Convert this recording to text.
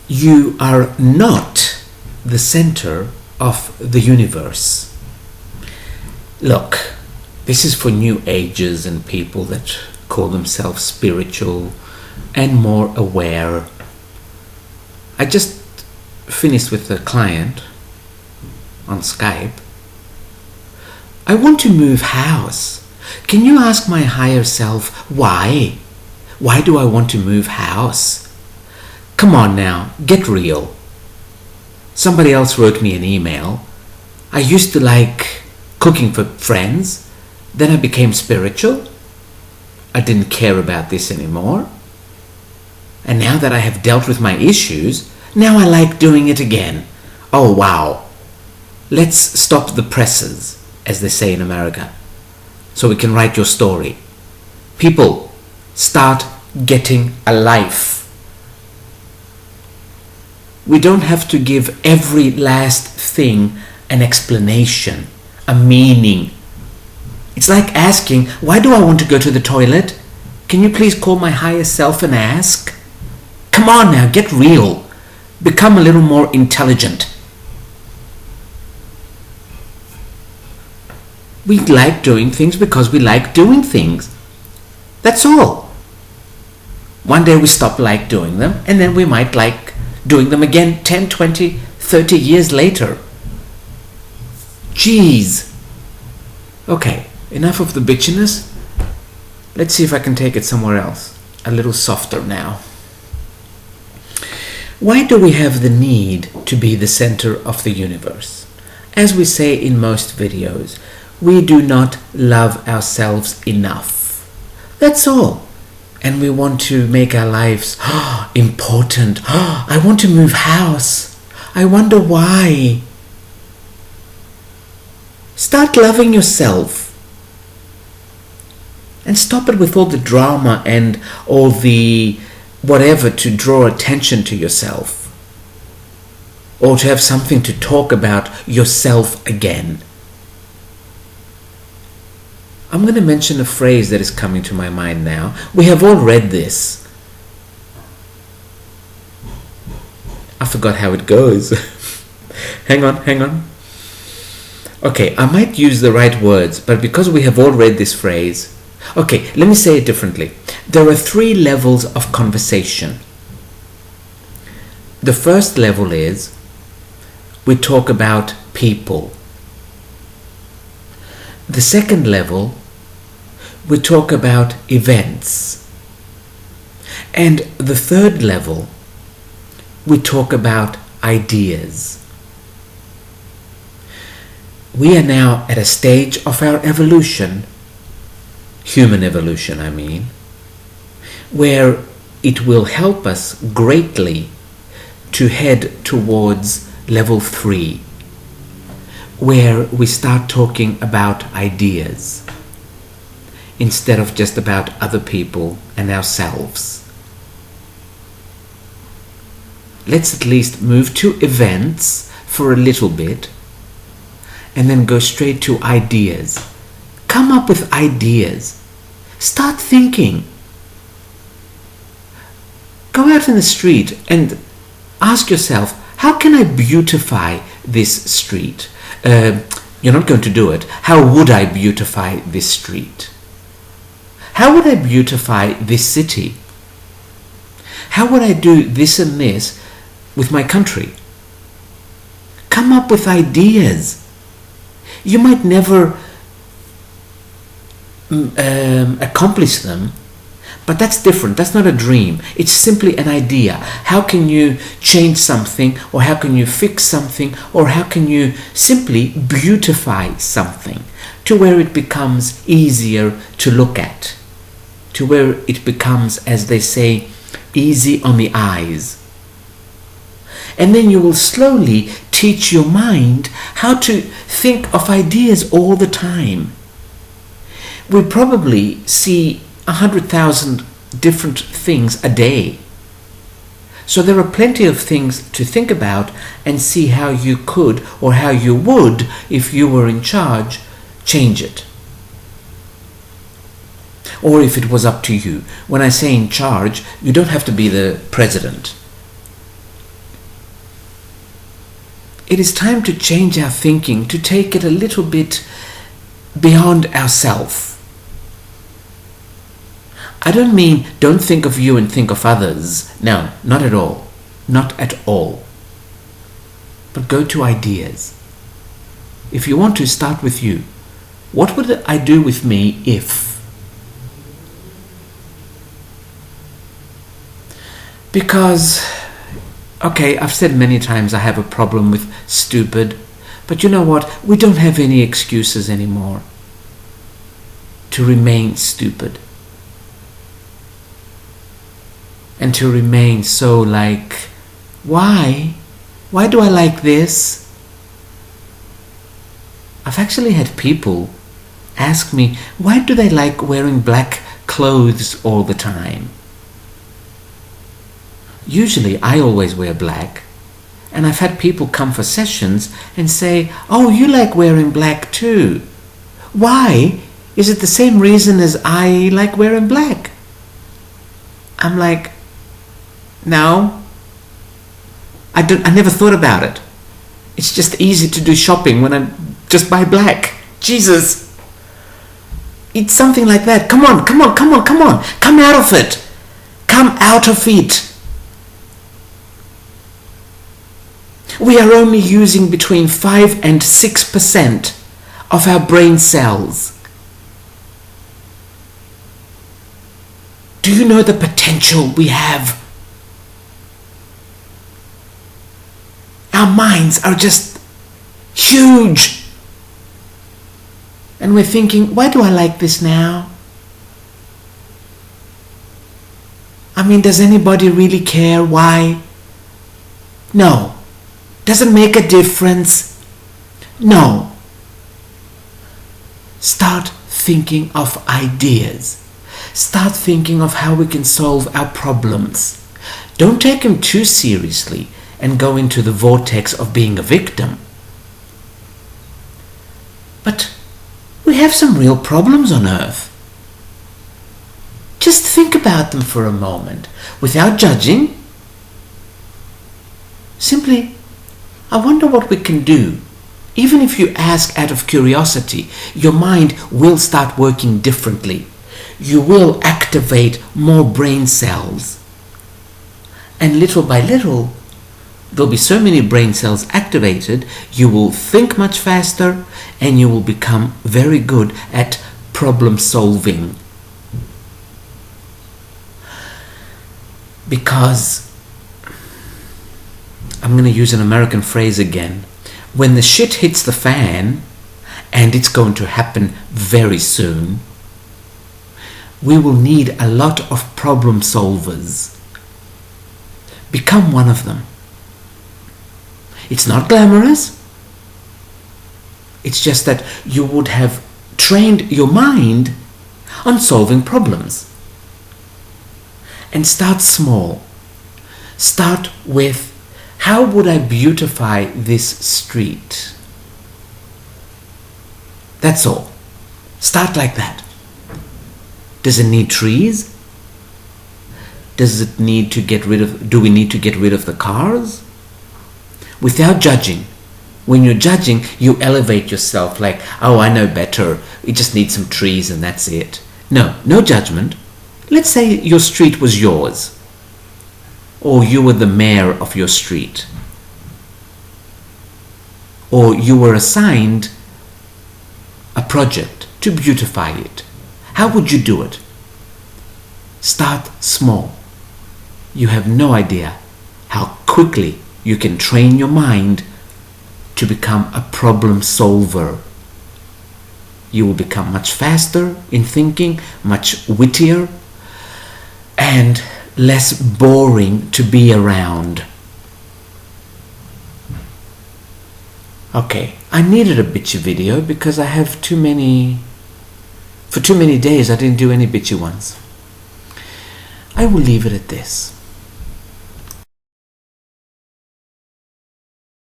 You are not the center of the universe. Look, this is for new ages and people that call themselves spiritual and more aware. I just finished with a client on Skype. I want to move house. Can you ask my higher self why? Why do I want to move house? Come on now, get real. Somebody else wrote me an email. I used to like cooking for friends. Then I became spiritual. I didn't care about this anymore. And now that I have dealt with my issues, now I like doing it again. Oh wow. Let's stop the presses, as they say in America, so we can write your story. People, start getting a life. We don't have to give every last thing an explanation, a meaning. It's like asking, why do I want to go to the toilet? Can you please call my higher self and ask? Come on now, get real. Become a little more intelligent. We like doing things because we like doing things. That's all. One day we stop like doing them, and then we might like doing them again 10, 20, 30 years later. Jeez. Okay, enough of the bitchiness. Let's see if I can take it somewhere else. A little softer now. Why do we have the need to be the center of the universe? As we say in most videos, we do not love ourselves enough. That's all. And we want to make our lives important. I want to move house. I wonder why. Start loving yourself. And stop it with all the drama and all the whatever to draw attention to yourself. Or to have something to talk about yourself again. I'm going to mention a phrase that is coming to my mind now. We have all read this. I forgot how it goes. Hang on. Okay, I might use the right words, but because we have all read this phrase. Okay, let me say it differently. There are 3 levels of conversation. The first level is we talk about people. The second level, we talk about events. And the third level, we talk about ideas. We are now at a stage of our evolution, human evolution I mean, where it will help us greatly to head towards level 3, where we start talking about ideas instead of just about other people and ourselves. Let's at least move to events for a little bit and then go straight to ideas. Come up with ideas. Start thinking. Go out in the street and ask yourself, how can I beautify this street? You're not going to do it. How would I beautify this street? How would I beautify this city? How would I do this and this with my country? Come up with ideas. You might never accomplish them, but that's different. That's not a dream. It's simply an idea. How can you change something, or how can you fix something, or how can you simply beautify something to where it becomes easier to look at, to where it becomes, as they say, easy on the eyes. And then you will slowly teach your mind how to think of ideas all the time. We probably see 100,000 different things a day. So there are plenty of things to think about and see how you could, or how you would, if you were in charge, change it. Or if it was up to you. When I say in charge, you don't have to be the president. it is time to change our thinking, to take it a little bit beyond ourselves. I don't mean don't think of you and think of others. No, not at all. Not at all. But go to ideas. If you want to, start with you. What would I do with me if? Because, okay, I've said many times I have a problem with stupid, but you know what? We don't have any excuses anymore to remain stupid. And to remain so like, why? Why do I like this? I've actually had people ask me, why do they like wearing black clothes all the time? Usually I always wear black, and I've had people come for sessions and say, oh, you like wearing black too. Why? Is it the same reason as I like wearing black? I'm like, no. I never thought about it. It's just easy to do shopping when I just buy black. Jesus. It's something like that. Come on. Come out of it. Come out of it. We are only using between 5 and 6% of our brain cells. Do you know the potential we have? Our minds are just huge. And we're thinking, why do I like this now? I mean, does anybody really care why? No. Does it make a difference? No. Start thinking of ideas. Start thinking of how we can solve our problems. Don't take them too seriously and go into the vortex of being a victim. But we have some real problems on earth. Just think about them for a moment, without judging. Simply, I wonder what we can do. Even if you ask out of curiosity, your mind will start working differently. You will activate more brain cells. And little by little, there'll be so many brain cells activated, you will think much faster and you will become very good at problem solving. Because, I'm going to use an American phrase again, when the shit hits the fan, and it's going to happen very soon, we will need a lot of problem solvers. Become one of them. It's not glamorous. It's just that you would have trained your mind on solving problems. And start small. Start with, how would I beautify this street? That's all. Start like that. Does it need trees? Does it need to get rid of, do we need to get rid of the cars? Without judging. When you're judging, you elevate yourself like, oh, I know better. It just needs some trees and that's it. No judgment. Let's say your street was yours. Or you were the mayor of your street. Or you were assigned a project to beautify it. How would you do it? Start small. You have no idea how quickly you can train your mind to become a problem solver. You will become much faster in thinking, much wittier, and less boring to be around. Okay, I needed a bitchy video because I have too many... For too many days I didn't do any bitchy ones. I will leave it at this.